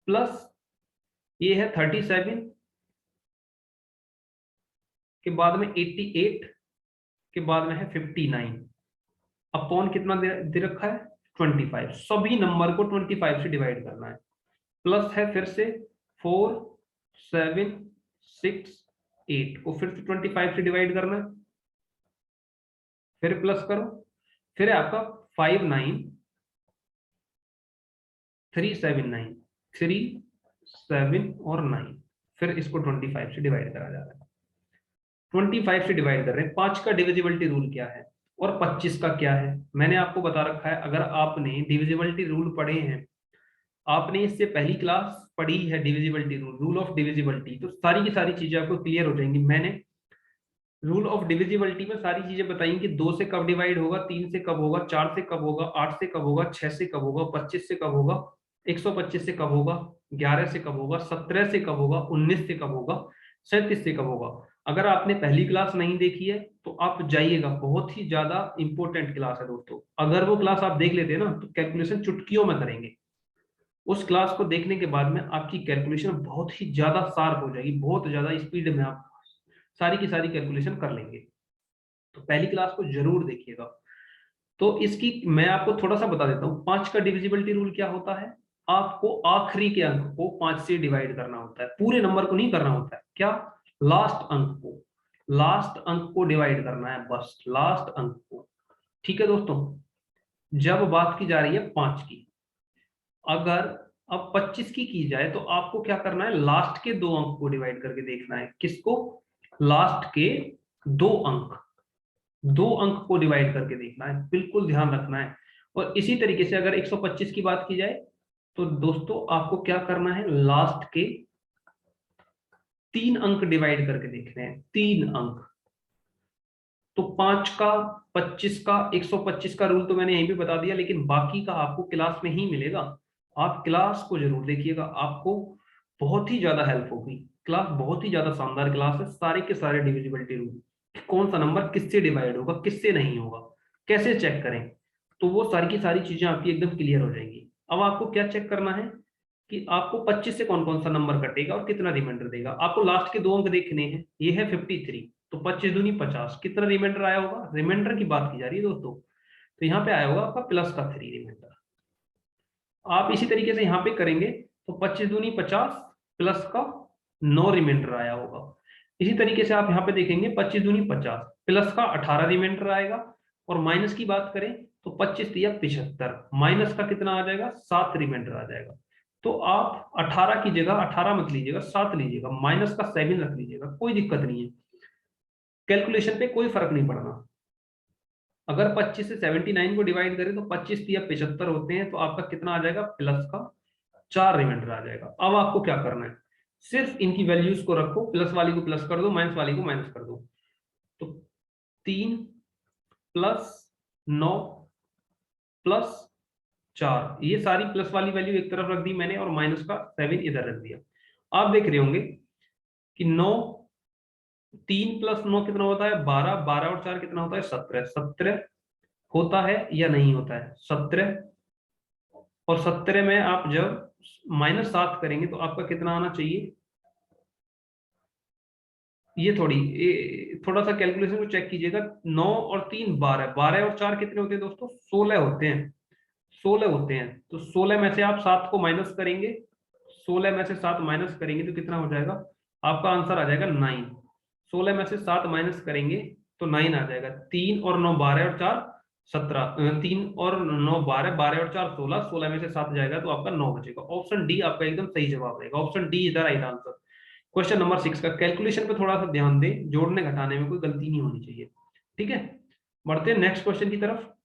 प्लस ये है 37 के बाद में 88 के बाद में है 59 अपॉन कितना दे रखा है, 25। सभी नंबर को 25 से डिवाइड करना है। प्लस है फिर से 4 7 6 8 को फिर से 25 से डिवाइड करना है, फिर प्लस करो, फिर है आपका 5 9 3 7 9 3 7 और 9, फिर इसको 25 से डिवाइड करा जा रहा है। 25 से डिवाइड कर रहे हैं। 5 का डिविजिबिलिटी रूल क्या है और 25 का क्या है मैंने आपको बता रखा है। अगर आपने डिविजिबिलिटी रूल पढ़े हैं, आपने इससे पहली क्लास पढ़ी है divisibility rule, rule of divisibility, तो सारी की सारी चीजें आपको क्लियर हो जाएंगी। मैंने रूल ऑफ डिविजिबिलिटी में सारी चीजें बताई कि 2 से कब डिवाइड होगा, 3 से कब होगा, 4 से कब होगा, 8 से कब होगा, 6 से कब होगा, 25 से कब होगा, 125 से कब होगा, 11 से कब होगा, 17 से कब होगा, 19 से कब होगा, 37 से कब होगा। अगर आपने पहली क्लास नहीं देखी है तो आप जाइएगा, बहुत ही ज्यादा इंपॉर्टेंट क्लास है दोस्तों। अगर वो क्लास आप देख लेते हैं ना तो कैलकुलेशन चुटकियों में करेंगे। उस क्लास को देखने के बाद में आपकी कैलकुलेशन बहुत ही ज्यादा शार्प हो जाएगी, बहुत ज्यादा स्पीड में आप सारी की सारी कैलकुलेशन कर लेंगे। तो पहली क्लास को जरूर देखिएगा। तो इसकी मैं आपको थोड़ा सा बता देता हूँ। 5 का डिविजिबिलिटी रूल क्या होता है, आपको आखिरी के अंक को 5 से डिवाइड करना होता है, पूरे नंबर को नहीं करना होता है। क्या, लास्ट अंक को, लास्ट अंक को डिवाइड करना है, बस लास्ट अंक को। ठीक है दोस्तों, जब बात की जा रही है 5 की, अगर अब 25 की जाए तो आपको क्या करना है, लास्ट के 2 अंक को डिवाइड करके देखना है। किसको, लास्ट के 2 अंक, 2 अंक को डिवाइड करके देखना है, बिल्कुल ध्यान रखना है। और इसी तरीके से अगर 125 की बात की जाए तो दोस्तों आपको क्या करना है, लास्ट के 3 अंक डिवाइड करके देखने हैं, 3 अंक। तो 5 का, 25 का, 125 का रूल तो मैंने यहीं पे बता दिया, लेकिन बाकी का आपको क्लास में ही मिलेगा। आप क्लास को जरूर देखिएगा, आपको बहुत ही ज्यादा हेल्प होगी। क्लास बहुत ही ज्यादा शानदार क्लास है, सारे के सारे डिविजिबिलिटी रूल, कौन सा नंबर किससे डिवाइड होगा, किससे नहीं होगा, कैसे चेक करें, तो वो सारी की सारी चीजें आपकी एकदम क्लियर हो जाएंगी। अब आपको क्या चेक करना है कि आपको 25 से कौन कौन सा नंबर कटेगा और कितना रिमाइंडर देगा। आपको लास्ट के 2 अंक देखने हैं, ये है 53, तो 25 दूनी 50, कितना रिमाइंडर आया होगा, रिमाइंडर की बात की जा रही है दोस्तों, तो यहाँ पे आया होगा आपका प्लस का 3 रिमाइंडर। आप इसी तरीके से यहाँ पे करेंगे तो 25 दूनी 50 प्लस का 9 रिमाइंडर आया होगा। इसी तरीके से आप यहाँ पे देखेंगे 25 दूनी 50 प्लस का 18 रिमाइंडर आएगा। और माइनस की बात करें तो 25 दिया 75, माइनस का कितना आ जाएगा, 7 रिमाइंडर आ जाएगा। तो आप 18 की जगह 18 मत लीजिएगा, 7 लीजिएगा, माइनस का 7 रख लीजिएगा, कोई दिक्कत नहीं है, कैलकुलेशन पे कोई फर्क नहीं पड़ना। अगर 25 से 79 को डिवाइड करें तो 25 या 75 होते हैं, तो आपका कितना आ जाएगा, प्लस का 4 रिमाइंडर आ जाएगा। अब आपको क्या करना है, सिर्फ इनकी वैल्यूज को रखो, प्लस वाली को प्लस कर दो, माइनस वाली को माइनस कर दो। तो 3 प्लस 9 प्लस 4, ये सारी प्लस वाली वैल्यू एक तरफ रख दी मैंने और माइनस का 7 इधर रख दिया। आप देख रहे होंगे कि 9, 3 प्लस 9 कितना होता है, 12, 12 और 4 कितना होता है, 17, 17 होता है या नहीं होता है, 17। और 17 में आप जब -7 करेंगे तो आपका कितना आना चाहिए, ये थोड़ा सा कैलकुलेशन को चेक कीजिएगा। 9 और 3 12, 12 और 4 कितने होते हैं दोस्तों, 16 होते हैं, 16 होते हैं। तो 16 में से आप 7 को माइनस करेंगे, 16 में से 7 माइनस करेंगे तो कितना हो जाएगा, आपका आंसर आ जाएगा 9। 16 में से 7 माइनस करेंगे तो 9 आ जाएगा। 3 और 9 12 और 4 17, 3 और 9 12, 12 और 4 16, 16 में से 7 जाएगा तो आपका 9 बचेगा। ऑप्शन डी आपका एकदम सही जवाब रहेगा, option D is the right answer. Question number 6 का कैलकुलेशन पे थोड़ा सा ध्यान दें, जोड़ने घटाने में कोई गलती नहीं होनी चाहिए। ठीक है, बढ़ते हैं नेक्स्ट क्वेश्चन की तरफ।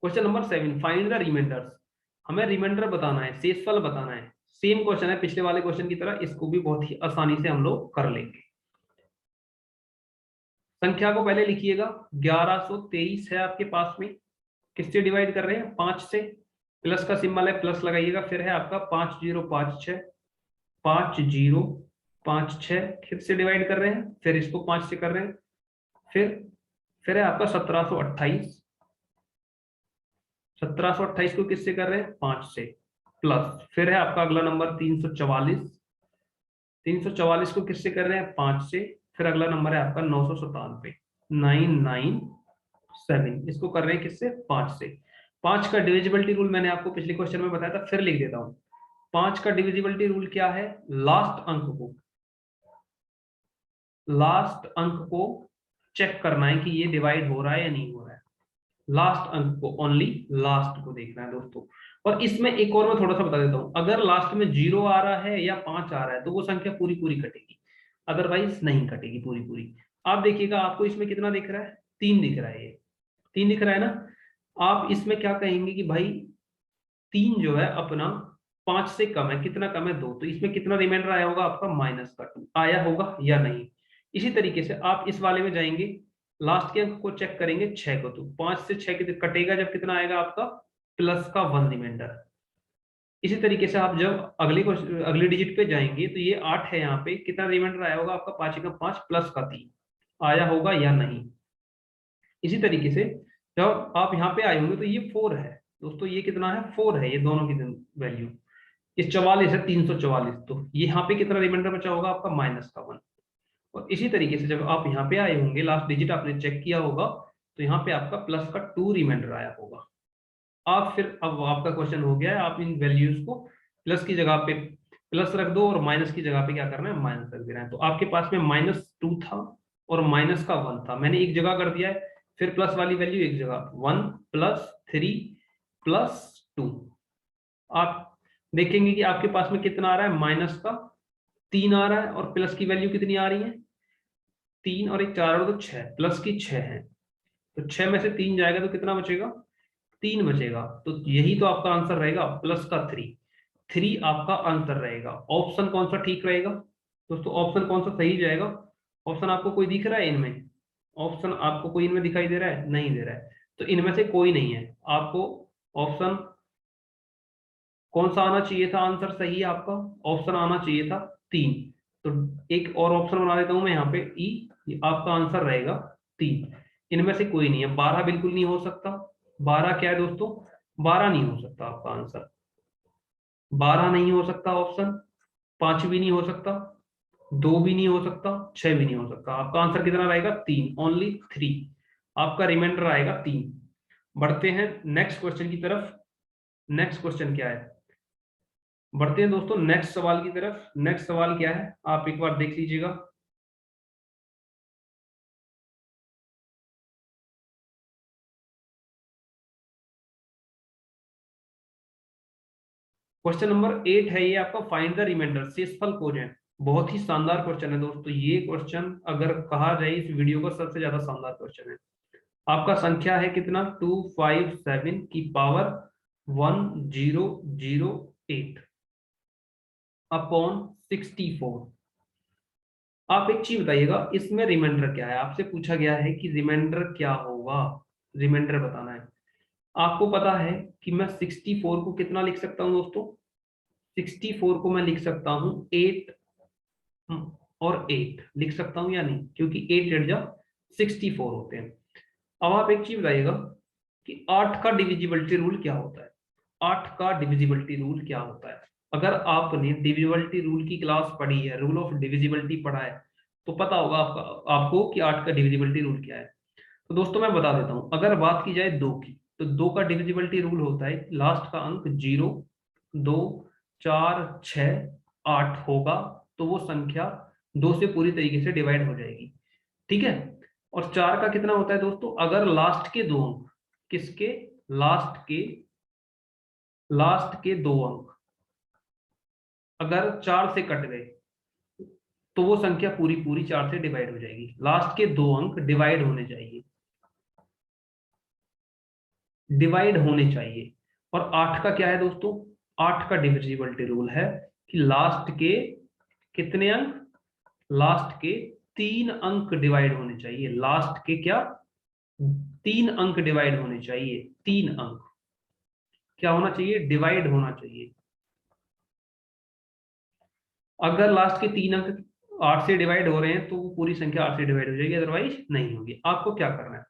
Question number 7, find the remainders. हमें रिमाइंडर बताना है, शेषफल बताना है। सेम क्वेश्चन है पिछले वाले क्वेश्चन की तरह, इसको भी बहुत ही आसानी से हम लोग कर लेंगे। संख्या को पहले लिखिएगा, 1123 है आपके पास में, किससे डिवाइड कर रहे हैं, 5 से। प्लस का सिंबल है, प्लस लगाइएगा। फिर है आपका 5056, 5056 किससे डिवाइड कर रहे हैं, फिर इसको 5 से कर रहे हैं। फिर है आपका 1728, 1728 को किससे कर रहे हैं, 5 से। प्लस फिर है आपका अगला नंबर 344, 344 को किससे कर रहे हैं, 5 से। फिर अगला नंबर है आपका 997, 997, इसको कर रहे हैं किससे, 5 से। 5 का डिविजिबिलिटी रूल मैंने आपको पिछले क्वेश्चन में बताया था, फिर लिख देता हूं। 5 का डिविजिबिलिटी रूल क्या है, लास्ट अंक को, लास्ट अंक को चेक करना है कि ये डिवाइड हो रहा है या नहीं हो रहा है। लास्ट अंक को, ओनली लास्ट को देखना है दोस्तों। और इसमें एक और मैं थोड़ा सा बता देता हूँ, अगर लास्ट में 0 आ रहा है या 5 आ रहा है तो वो संख्या पूरी पूरी कटेगी, अदरवाइज नहीं कटेगी पूरी पूरी। आप देखिएगा आपको इसमें कितना दिख रहा है, 3 दिख रहा है, ये 3 दिख रहा है ना। आप इसमें क्या कहेंगे कि भाई 3 जो है अपना 5 से कम है, कितना कम है 2, तो इसमें कितना रिमाइंडर आया होगा आपका -2 आया होगा या नहीं। इसी तरीके से आप इस वाले में जाएंगे, लास्ट के अंक को चेक करेंगे 6 को, तो 5 से 6 कटेगा जब कितना आएगा आपका +1 रिमाइंडर। इसी तरीके से आप जब अगले डिजिट पे जाएंगे तो ये 8 है, यहाँ पे कितना रिमाइंडर आया होगा आपका 5 का 5 +3 आया होगा या नहीं। इसी तरीके से जब आप यहाँ पे आए होंगे तो ये 4 है दोस्तों, ये कितना है 4 है, ये दोनों की वैल्यू, ये 44 है 344, तो ये यहाँ पे कितना रिमाइंडर बचा होगा आपका -1। और इसी तरीके से जब आप यहाँ पे आए होंगे, लास्ट डिजिट आपने चेक किया होगा, तो यहाँ पे आपका +2 रिमाइंडर आया होगा। आप फिर अब आपका क्वेश्चन हो गया है, आप इन वैल्यूज को प्लस की जगह पे प्लस रख दो और माइनस की जगह पे क्या करना है माइनस रख देना है। तो आपके पास में -2 था और -1 था, मैंने एक जगह कर दिया है, फिर प्लस वाली वैल्यू एक जगह 1 +3 +2। आप देखेंगे कि आपके पास में कितना आ रहा है, -3 आ रहा है और प्लस की वैल्यू कितनी आ रही है 3 और 1 4 और 2 6, प्लस की 6 है, तो 6 में से 3 जाएगा तो कितना बचेगा 3 बचेगा। तो यही तो आपका आंसर रहेगा +3 आपका आंसर रहेगा। ऑप्शन कौन सा ठीक रहेगा दोस्तों, ऑप्शन कौन सा सही जाएगा। ऑप्शन आपको कोई दिख रहा है इनमें, ऑप्शन आपको कोई इनमें दिखाई दे रहा है, नहीं दे रहा है, तो इनमें से कोई नहीं है। आपको ऑप्शन कौन सा आना चाहिए था, आंसर सही है आपका, ऑप्शन आना चाहिए था 3। तो एक और ऑप्शन बना देता हूं मैं यहाँ पे ई, आपका आंसर रहेगा 3। इनमें से कोई नहीं है, 12 बिल्कुल नहीं हो सकता। 12 क्या है दोस्तों, 12 नहीं हो सकता आपका आंसर, 12 नहीं हो सकता ऑप्शन, 5 भी नहीं हो सकता, 2 भी नहीं हो सकता, 6 भी नहीं हो सकता। आपका आंसर कितना रहेगा 3, ओनली 3, आपका रिमाइंडर आएगा 3। बढ़ते हैं नेक्स्ट क्वेश्चन की तरफ। नेक्स्ट क्वेश्चन क्या है, बढ़ते हैं दोस्तों नेक्स्ट सवाल की तरफ। नेक्स्ट सवाल क्या है आप एक बार देख लीजिएगा। क्वेश्चन नंबर 8 है ये आपका, फाइंड द रिमाइंडर शेषफल खोजें। बहुत ही शानदार क्वेश्चन है दोस्तों, ये क्वेश्चन अगर कहा जाए इस वीडियो का सबसे ज्यादा शानदार क्वेश्चन है। आपका संख्या है कितना 257 की पावर 1008 अपॉन 64। आप एक चीज बताइएगा, इसमें रिमाइंडर क्या है, आपसे पूछा गया है कि रिमाइंडर क्या होगा, रिमाइंडर बताना है। आपको पता है कि मैं 64 को कितना लिख सकता हूं दोस्तों, 64 को मैं लिख सकता हूं 8 और 8 लिख सकता हूं या नहीं, क्योंकि 8 8 जा 64 होते हैं। अब आप एक चीज बताइएगा कि 8 का डिविजिबिलिटी रूल क्या होता है, 8 का डिविजिबिलिटी रूल क्या होता है। अगर आपने डिविजिबिलिटी रूल की क्लास पढ़ी है, रूल ऑफ डिविजिबिलिटी पढ़ा है, तो पता होगा आपको कि 8 का डिविजिबिलिटी रूल क्या है। तो दोस्तों मैं बता देता हूं, अगर बात की जाए 2 की, तो 2 का डिविजिबिलिटी रूल होता है लास्ट का अंक 0 2 4 6 8 होगा, तो वो संख्या 2 से पूरी तरीके से डिवाइड हो जाएगी, ठीक है। और 4 का कितना होता है दोस्तों, अगर लास्ट के 2 अंक, किसके, लास्ट के 2 अंक अगर 4 से कट गए तो वो संख्या पूरी पूरी 4 से डिवाइड हो जाएगी। लास्ट के 2 अंक डिवाइड होने चाहिए, डिवाइड होने चाहिए। और 8 का क्या है दोस्तों, 8 का डिविजिबिलिटी रूल है कि लास्ट के कितने अंक, लास्ट के 3 अंक डिवाइड होने चाहिए। लास्ट के क्या, 3 अंक डिवाइड होने चाहिए, 3 अंक क्या होना चाहिए, डिवाइड होना चाहिए। अगर लास्ट के 3 अंक 8 से डिवाइड हो रहे हैं तो वो पूरी संख्या 8 से डिवाइड हो जाएगी, अदरवाइज नहीं होगी। आपको क्या करना है,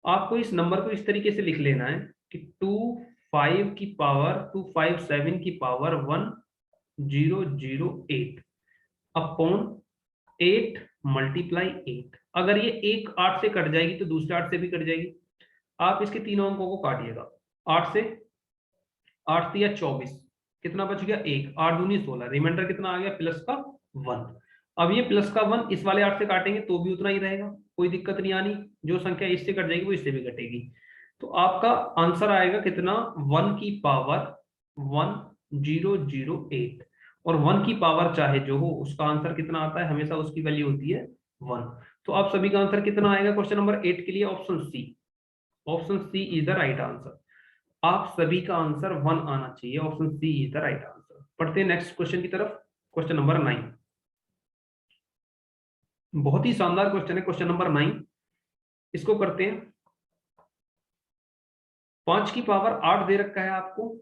आपको इस नंबर को इस तरीके से लिख लेना है कि 257 की पावर 1008 अपॉन 8 मल्टीप्लाई 8। अगर ये एक 8 से कट जाएगी तो दूसरे 8 से भी कट जाएगी। आप इसके तीनों अंकों को काटिएगा, 8 से 8 से या 24, कितना बच गया 1, 8 दूनी 16, रिमाइंडर कितना आ गया +1। अब ये +1 इस वाले 8 से काटेंगे तो भी उतना ही रहेगा, कोई दिक्कत नहीं आनी, जो संख्या इससे कट जाएगी वो इससे भी कटेगी। तो आपका आंसर आएगा कितना, 1 की पावर 1008, और 1 की पावर चाहे जो हो उसका आंसर कितना आता है, हमेशा उसकी वैल्यू होती है 1। तो आप सभी का आंसर कितना आएगा क्वेश्चन नंबर 8 के लिए, option C. Option C is the right answer. आप सभी का आंसर 1 आना चाहिए, option C is the right answer. पढ़ते हैं नेक्स्ट क्वेश्चन की तरफ, क्वेश्चन नंबर 9। बहुत ही शानदार क्वेश्चन है क्वेश्चन नंबर 9। इसको करते हैं। 5 की पावर 8 दे रखा है आपको,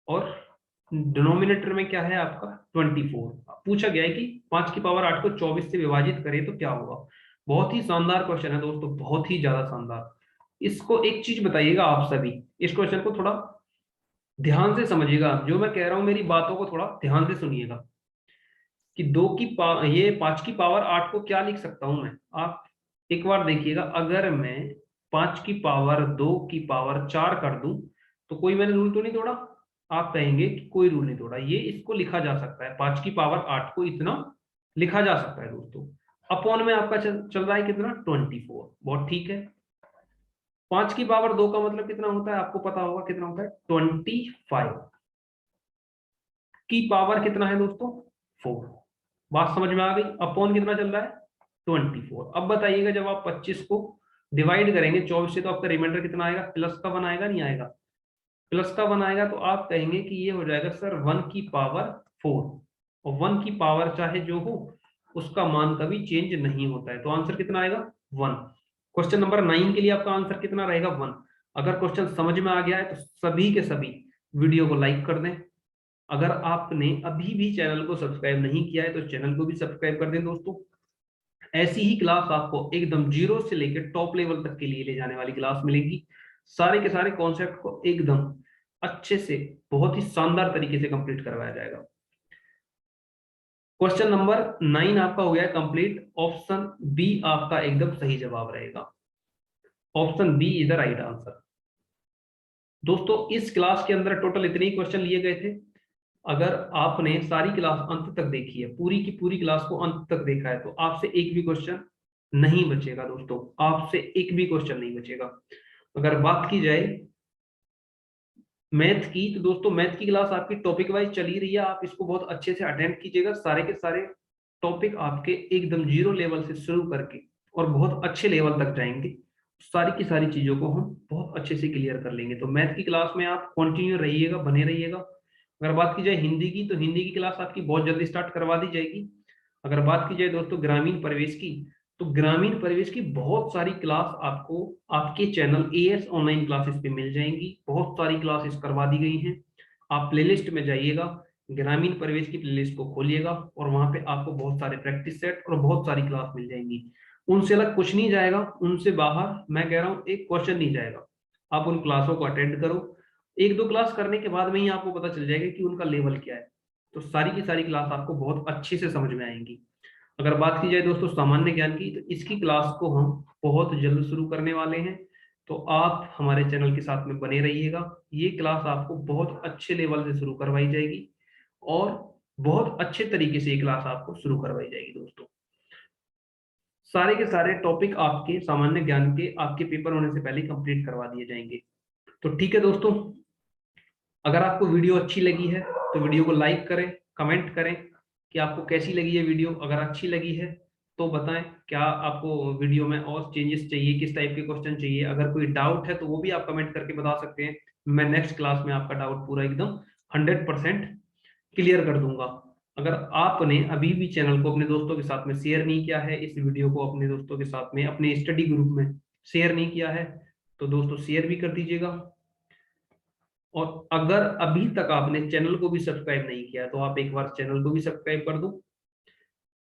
और डिनोमिनेटर में क्या है आपका 24। पूछा गया है कि 5 की पावर 8 को 24 से विभाजित करें तो क्या होगा। बहुत ही शानदार क्वेश्चन है दोस्तों, बहुत ही ज्यादा शानदार। इसको एक चीज बताइएगा आप सभी, इस क्वेश्चन को थोड़ा ध्यान से समझिएगा, जो मैं कह रहा हूं मेरी बातों को थोड़ा ध्यान से सुनिएगा कि ये 5 की पावर 8 को क्या लिख सकता हूं मैं। आप एक बार देखिएगा, अगर मैं 5 की पावर 2 की पावर 4 कर दूं तो कोई मैंने रूल तो नहीं तोड़ा। आप कहेंगे कि कोई रूल नहीं तोड़ा, ये इसको लिखा जा सकता है, 5 की पावर 8 को इतना लिखा जा सकता है दोस्तों। अपॉन में आपका चल रहा है कितना, 24। बहुत ठीक है। 5 की पावर 2 का मतलब कितना होता है, आपको पता होगा कितना होता है, 25 की पावर कितना है दोस्तों, 4। बात समझ में आ गई। अपॉन कितना चल रहा है, 24। अब बताइएगा, जब आप 25 को डिवाइड करेंगे 24 से तो आपका रिमाइंडर कितना आएगा, प्लस का 1 आएगा, नहीं आएगा, प्लस का 1 आएगा। तो आप कहेंगे कि ये हो जाएगा सर 1 की पावर 4, और 1 की पावर चाहे जो हो उसका मान कभी चेंज नहीं होता है, तो आंसर कितना आएगा 1। क्वेश्चन नंबर 9 के लिए आपका आंसर कितना रहेगा 1। अगर क्वेश्चन समझ में आ गया है तो सभी के सभी वीडियो को लाइक कर दें। अगर आपने अभी भी चैनल को सब्सक्राइब नहीं किया है तो चैनल को भी सब्सक्राइब कर दें दोस्तों। ऐसी ही क्लास आपको एकदम जीरो से लेकर टॉप लेवल तक के लिए ले जाने वाली क्लास मिलेगी। सारे के सारे कॉन्सेप्ट को एकदम अच्छे से, बहुत ही शानदार तरीके से कंप्लीट करवाया जाएगा। क्वेश्चन नंबर 9 आपका हो गया कंप्लीट। ऑप्शन बी आपका एकदम सही जवाब रहेगा। Option B is the right answer. दोस्तों इस क्लास के अंदर टोटल इतने ही क्वेश्चन लिए गए थे। अगर आपने सारी क्लास अंत तक देखी है, पूरी की पूरी क्लास को अंत तक देखा है, तो आपसे एक भी क्वेश्चन नहीं बचेगा दोस्तों, आपसे एक भी क्वेश्चन नहीं बचेगा। अगर बात की जाए मैथ की, तो दोस्तों मैथ की क्लास आपकी टॉपिक वाइज चली रही है, आप इसको बहुत अच्छे से अटेंड कीजिएगा। सारे के सारे टॉपिक आपके एकदम जीरो लेवल से शुरू करके और बहुत अच्छे लेवल तक जाएंगे। सारी की सारी चीजों को हम बहुत अच्छे से क्लियर कर लेंगे। तो मैथ की क्लास में आप कंटिन्यू रहिएगा, बने रहिएगा। अगर बात की जाए हिंदी की, तो हिंदी की क्लास आपकी बहुत जल्दी स्टार्ट करवा दी जाएगी। अगर बात की जाए दोस्तों ग्रामीण परिवेश की, तो ग्रामीण परिवेश की बहुत सारी क्लास आपको आपके चैनल एएस ऑनलाइन क्लासेस पे मिल जाएंगी। बहुत सारी क्लासेस करवा दी गई हैं। आप प्लेलिस्ट में जाइएगा, ग्रामीण परिवेश की प्लेलिस्ट को खोलिएगा, और वहां पे आपको बहुत सारे प्रैक्टिस सेट और बहुत सारी क्लास मिल जाएंगी। उनसे अलग कुछ नहीं जाएगा, उनसे बाहर मैं कह रहा हूँ एक क्वेश्चन नहीं जाएगा। आप उन क्लासों को अटेंड करो, एक दो क्लास करने के बाद में ही आपको पता चल जाएगा कि उनका लेवल क्या है। तो सारी की सारी क्लास आपको बहुत अच्छे से समझ में आएंगी। अगर बात की जाए दोस्तों सामान्य ज्ञान की, तो इसकी क्लास को हम बहुत जल्द शुरू करने वाले हैं। तो आप हमारे चैनल के साथ में बने रहिएगा। ये क्लास आपको बहुत अच्छे लेवल से शुरू करवाई जाएगी, और बहुत अच्छे तरीके से ये क्लास आपको शुरू करवाई जाएगी दोस्तों। सारे के सारे टॉपिक आपके सामान्य ज्ञान के आपके पेपर होने से पहले कंप्लीट करवा दिए जाएंगे। तो ठीक है दोस्तों, अगर आपको वीडियो अच्छी लगी है तो वीडियो को लाइक करें, कमेंट करें कि आपको कैसी लगी है वीडियो। अगर अच्छी लगी है तो बताएं क्या आपको वीडियो में और चेंजेस चाहिए, किस टाइप के क्वेश्चन चाहिए। अगर कोई डाउट है तो वो भी आप कमेंट करके बता सकते हैं। मैं नेक्स्ट क्लास में आपका डाउट पूरा एकदम 100% क्लियर कर दूंगा। अगर आपने अभी भी चैनल को अपने दोस्तों के साथ में शेयर नहीं किया है, इस वीडियो को अपने दोस्तों के साथ में अपने स्टडी ग्रुप में शेयर नहीं किया है, तो दोस्तों शेयर भी कर दीजिएगा। और अगर अभी तक आपने चैनल को भी सब्सक्राइब नहीं किया तो आप एक बार चैनल को भी सब्सक्राइब कर दो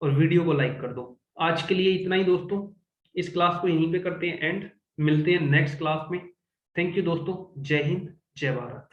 और वीडियो को लाइक कर दो। आज के लिए इतना ही दोस्तों, इस क्लास को यहीं पे करते हैं एंड, मिलते हैं नेक्स्ट क्लास में। थैंक यू दोस्तों, जय हिंद, जय भारत।